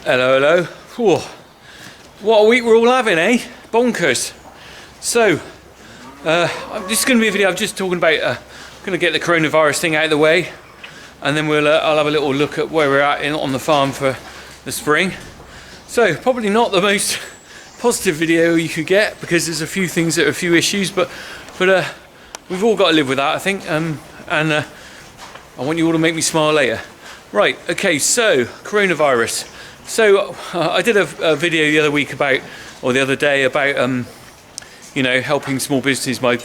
Hello, hello. Whew. What a week we're all having, eh? Bonkers. So, this is going to be a video. I'm just talking about, going to get the coronavirus thing out of the way, and then I'll have a little look at where we're at on the farm for the spring. So, probably not the most positive video you could get because there's a few things that are a few issues, but we've all got to live with that, I think. And I want you all to make me smile later. Right. Okay. So, coronavirus. So I did a video the other week about, or the other day about, you know, helping small businesses by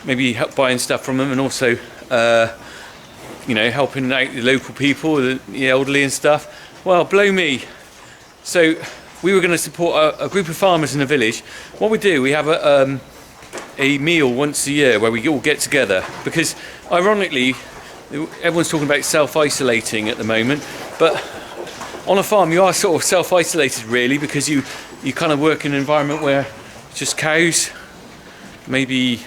maybe buying stuff from them, and also, you know, helping out the local people, the elderly and stuff. Well, blow me. So we were going to support a group of farmers in a village. What we do, we have a meal once a year where we all get together, because ironically, everyone's talking about self-isolating at the moment, but on a farm you are sort of self-isolated really, because you kind of work in an environment where it's just cows, maybe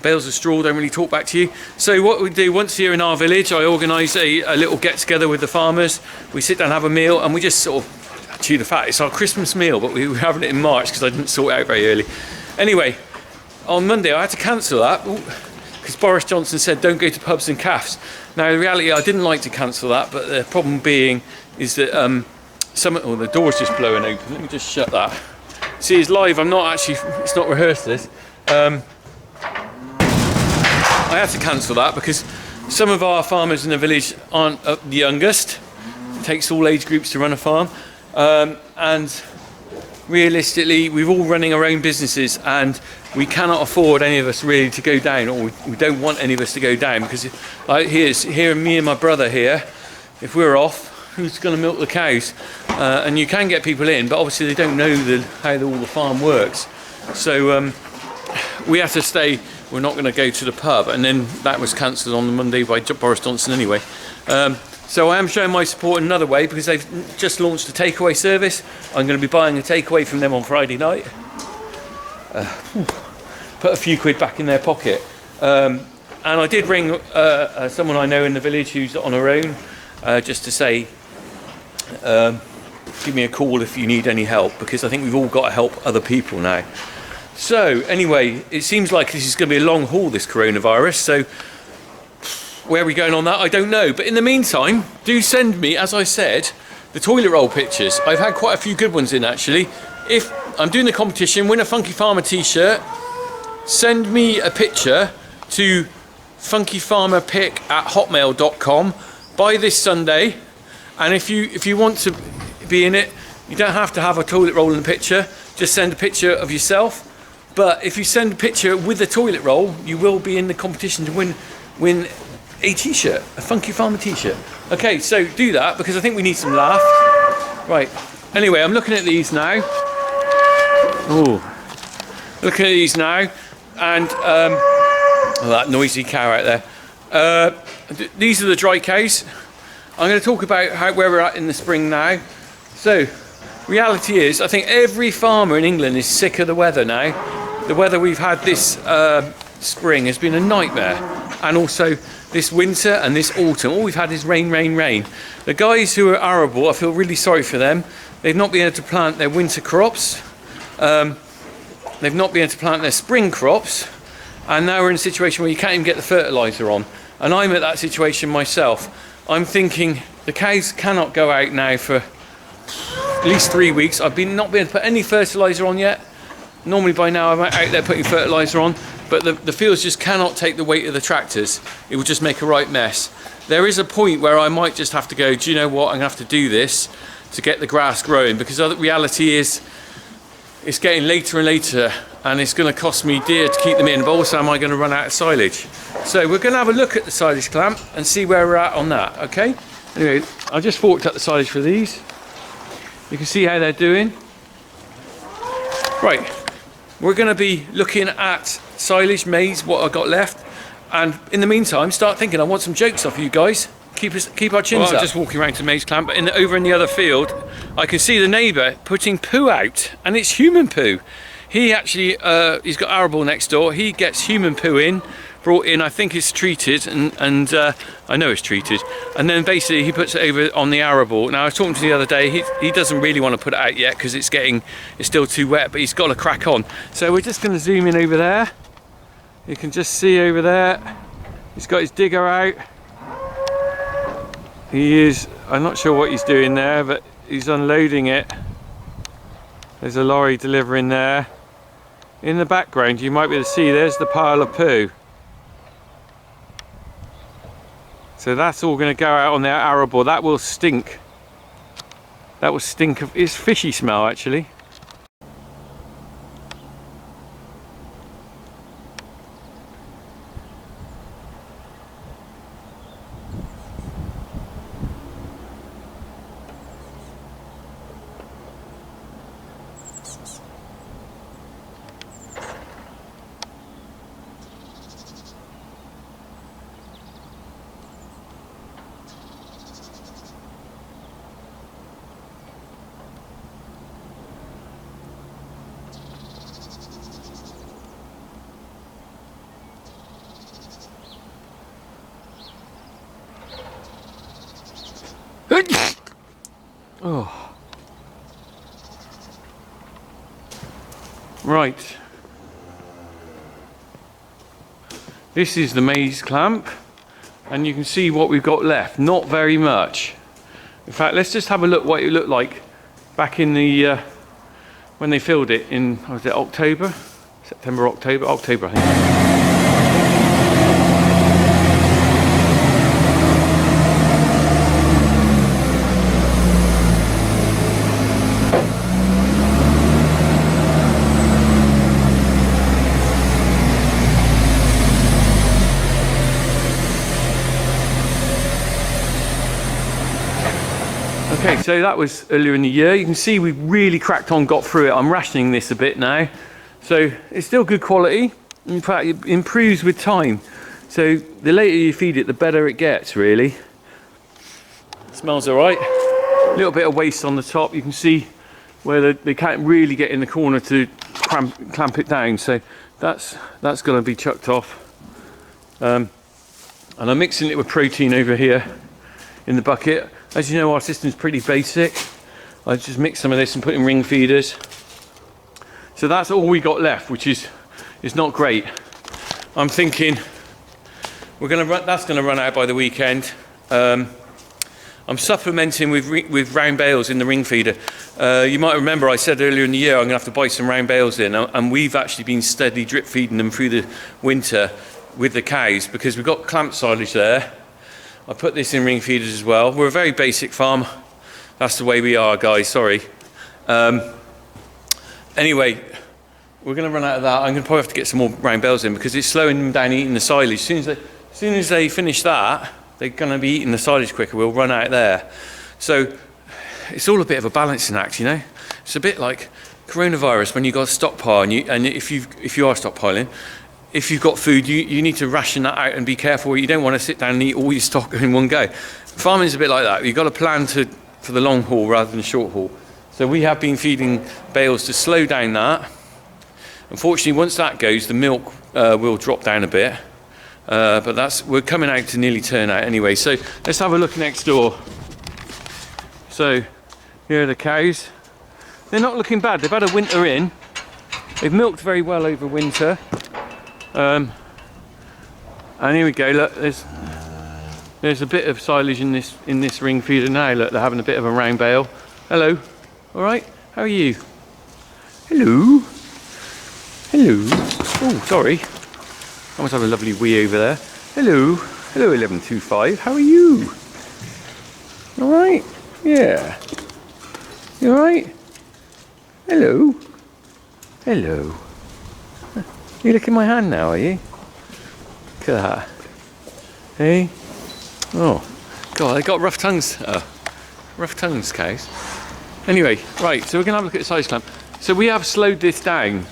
bales of straw don't really talk back to you. So what we do once a year in our village, I organise a little get together with the farmers. We sit down and have a meal, and we just sort of chew the fat. It's our Christmas meal, but we were having it in March because I didn't sort it out very early. Anyway, on Monday I had to cancel that because Boris Johnson said don't go to pubs and cafes. Now the reality, I didn't like to cancel that, but the problem being is that the door's just blowing open. Let me just shut that. See, it's live. I'm not actually, it's not rehearsed this. I had to cancel that because some of our farmers in the village aren't the youngest. It takes all age groups to run a farm. And realistically, we're all running our own businesses, and we cannot afford any of us really to go down, or we don't want any of us to go down, because here me and my brother here, if we're off, who's going to milk the cows? And you can get people in, but obviously they don't know how all the farm works. So we have to stay. We're not going to go to the pub, and then that was cancelled on the Monday by Boris Johnson anyway. So I am showing my support in another way, because they've just launched a takeaway service. I'm going to be buying a takeaway from them on Friday night. Put a few quid back in their pocket. And I did ring someone I know in the village who's on her own, just to say, give me a call if you need any help, because I think we've all got to help other people now. So anyway, it seems like this is going to be a long haul, this coronavirus. So where are we going on that? I don't know. But in the meantime, do send me, as I said, the toilet roll pictures. I've had quite a few good ones in, actually. If I'm doing the competition, win a Funky Farmer t-shirt, send me a picture to funkyfarmerpic@hotmail.com by this Sunday. And if you want to be in it, you don't have to have a toilet roll in the picture. Just send a picture of yourself. But if you send a picture with the toilet roll, you will be in the competition to win a t-shirt, a Funky Farmer t-shirt. Okay, so do that, because I think we need some laugh. Right. Anyway, I'm looking at these now. Oh, looking at these now, and that noisy cow out there. These are the dry cows. I'm going to talk about where we're at in the spring now. So, reality is, I think every farmer in England is sick of the weather now. The weather we've had this spring has been a nightmare, and also this winter and this autumn. All we've had is rain, rain, rain. The guys who are arable, I feel really sorry for them. They've not been able to plant their winter crops. They've not been able to plant their spring crops. And now we're in a situation where you can't even get the fertiliser on. And I'm at that situation myself. I'm thinking the cows cannot go out now for at least 3 weeks. I've not been able to put any fertiliser on yet. Normally by now I'm out there putting fertiliser on, but the fields just cannot take the weight of the tractors. It will just make a right mess. There is a point where I might just have to go, do you know what, I'm going to have to do this to get the grass growing, because the reality is it's getting later and later, and it's going to cost me dear to keep them in, but also am I going to run out of silage? So we're going to have a look at the silage clamp and see where we're at on that, okay? Anyway, I just forked up the silage for these. You can see how they're doing. Right, we're going to be looking at silage, maize, what I've got left, and in the meantime, start thinking. I want some jokes off you guys. Keep our chins up. I'm just walking around to maize clamp, but over in the other field, I can see the neighbour putting poo out, and it's human poo. He actually, he's got arable next door. He gets human poo in brought in. I think it's treated, and I know it's treated. And then basically he puts it over on the arable. Now I was talking to him the other day. He doesn't really want to put it out yet because it's still too wet. But he's got to crack on. So we're just going to zoom in over there. You can just see over there. He's got his digger out. I'm not sure what he's doing there, but he's unloading it. There's a lorry delivering there. In the background you might be able to see there's the pile of poo. So that's all going to go out on the arable. That will stink. That will stink of, it's fishy smell actually. Oh. Right. This is the maize clamp, and you can see what we've got left. Not very much. In fact, let's just have a look what it looked like back in the when they filled it in, was it October? September, October, I think. Okay, so that was earlier in the year. You can see we've really cracked on, got through it. I'm rationing this a bit now. So it's still good quality. In fact, it improves with time. So the later you feed it, the better it gets, really. Smells all right. A little bit of waste on the top. You can see where they can't really get in the corner to clamp it down. So that's going to be chucked off. And I'm mixing it with protein over here in the bucket. As you know, our system's pretty basic. I just mix some of this and put in ring feeders. So that's all we got left, which is not great. I'm thinking that's going to run out by the weekend. I'm supplementing with round bales in the ring feeder. You might remember I said earlier in the year I'm going to have to buy some round bales in, and we've actually been steadily drip feeding them through the winter with the cows because we've got clamp silage there. I put this in ring feeders as well. We're a very basic farm. That's the way we are, guys, sorry. Anyway, we're going to run out of that. I'm going to probably have to get some more round bales in because it's slowing them down eating the silage. As soon as they finish that, they're going to be eating the silage quicker. We'll run out there. So it's all a bit of a balancing act, you know. It's a bit like coronavirus when you got a stockpile, and if you are stockpiling, if you've got food, you need to ration that out and be careful. You don't want to sit down and eat all your stock in one go. Farming's a bit like that. You've got to plan for the long haul rather than the short haul. So we have been feeding bales to slow down that. Unfortunately, once that goes, the milk will drop down a bit. But we're coming out to nearly turn out anyway. So let's have a look next door. So here are the cows. They're not looking bad. They've had a winter in. They've milked very well over winter. And here we go. Look, there's a bit of silage in this ring feeder now. Look, they're having a bit of a round bale. Hello. All right. How are you? Hello. Hello. Oh, sorry. I must have a lovely wee over there. Hello. Hello, 1125. How are you? All right. Yeah. You all right? Hello. Hello. You licking my hand now, are you? Look at that. Hey? Oh, God, they got rough tongues. Rough tongues, cows. Anyway, right, so we're going to have a look at the size clamp. So we have slowed this down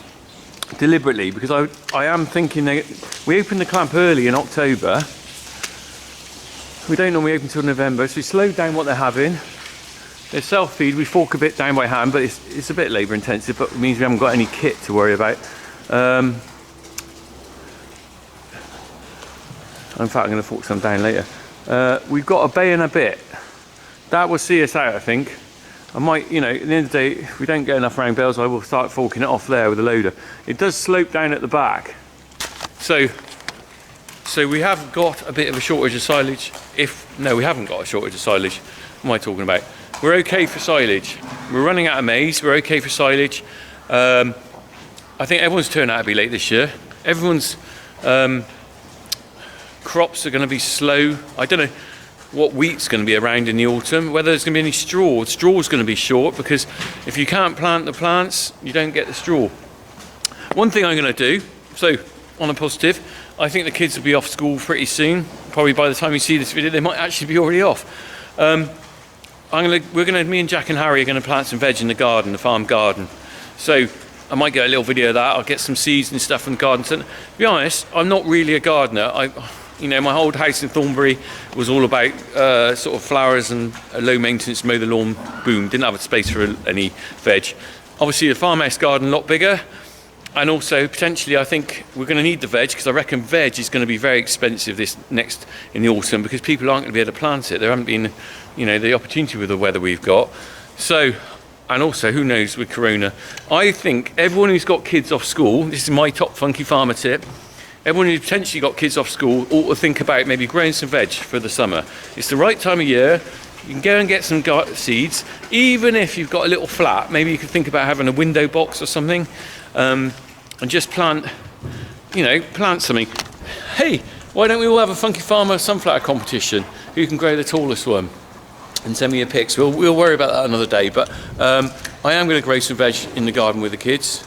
deliberately because I am thinking that we opened the clamp early in October. We don't normally open until November, so we slowed down what they're having. They're self-feed, we fork a bit down by hand, but it's a bit labour intensive, but it means we haven't got any kit to worry about. In fact, I'm going to fork some down later. We've got a bay and a bit. That will see us out, I think. I might, you know, at the end of the day, if we don't get enough round bales, I will start forking it off there with a loader. It does slope down at the back. So we have got a bit of a shortage of silage. No, we haven't got a shortage of silage. What am I talking about? We're okay for silage. We're running out of maize. We're okay for silage. I think everyone's turned out to be late this year. Everyone's crops are going to be slow. I don't know what wheat's going to be around in the autumn, whether there's going to be any straw. Straw's going to be short, because if you can't plant the plants, you don't get the straw. One thing I'm going to do, so on a positive, I think the kids will be off school pretty soon. Probably by the time you see this video, they might actually be already off. Me and Jack and Harry are going to plant some veg in the garden, the farm garden. So I might get a little video of that. I'll get some seeds and stuff from the garden. So, to be honest, I'm not really a gardener. You know, my old house in Thornbury was all about sort of flowers and low maintenance, mow the lawn, boom. Didn't have a space for any veg. Obviously, the farmhouse garden a lot bigger, and also potentially I think we're going to need the veg, because I reckon veg is going to be very expensive in the autumn, because people aren't going to be able to plant it. There haven't been, you know, the opportunity with the weather we've got. So, and also who knows with Corona. I think everyone who's got kids off school, this is my top funky farmer tip. Everyone who's potentially got kids off school ought to think about maybe growing some veg for the summer. It's the right time of year. You can go and get some seeds. Even if you've got a little flat, maybe you could think about having a window box or something, and just plant something. Hey, why don't we all have a funky farmer sunflower competition? Who can grow the tallest one? And send me your pics. We'll worry about that another day. But I am going to grow some veg in the garden with the kids.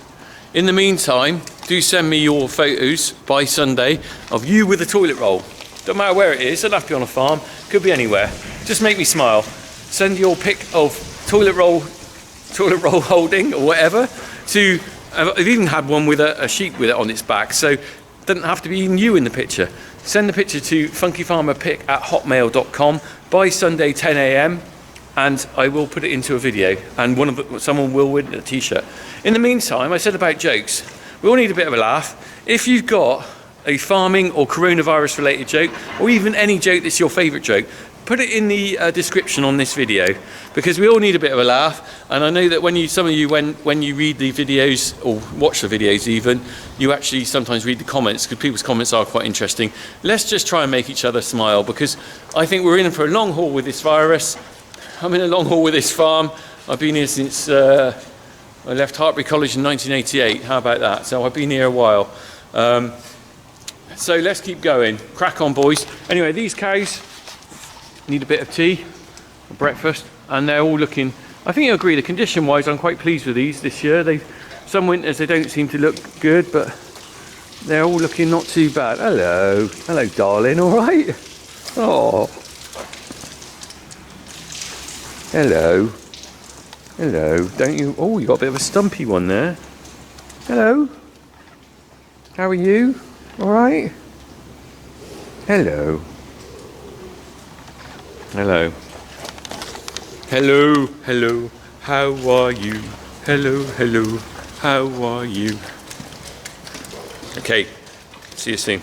In the meantime, do send me your photos by Sunday of you with a toilet roll. Don't matter where it is, doesn't have to be on a farm, could be anywhere. Just make me smile. Send your pic of toilet roll holding or whatever to, I've even had one with a sheep with it on its back, so it doesn't have to be even you in the picture. Send the picture to funkyfarmerpic@hotmail.com by Sunday 10 AM, and I will put it into a video, and someone will win a t-shirt. In the meantime, I said about jokes. We all need a bit of a laugh. If you've got a farming or coronavirus related joke, or even any joke that's your favourite joke, put it in the description on this video, because we all need a bit of a laugh. And I know that when you read the videos, or watch the videos even, you actually sometimes read the comments, because people's comments are quite interesting. Let's just try and make each other smile, because I think we're in for a long haul with this virus. I'm in a long haul with this farm. I've been here since I left Hartbury College in 1988. How about that? So I've been here a while. So let's keep going. Crack on, boys. Anyway, these cows need a bit of tea or breakfast, and they're all looking, I think you'll agree, the condition wise I'm quite pleased with these this year. Some winters they don't seem to look good, but they're all looking not too bad. Hello darling, all right? Oh, hello, don't you, oh, you got a bit of a stumpy one there. Hello, how are you? All right? Hello, how are you? Hello, how are you? Okay, see you soon.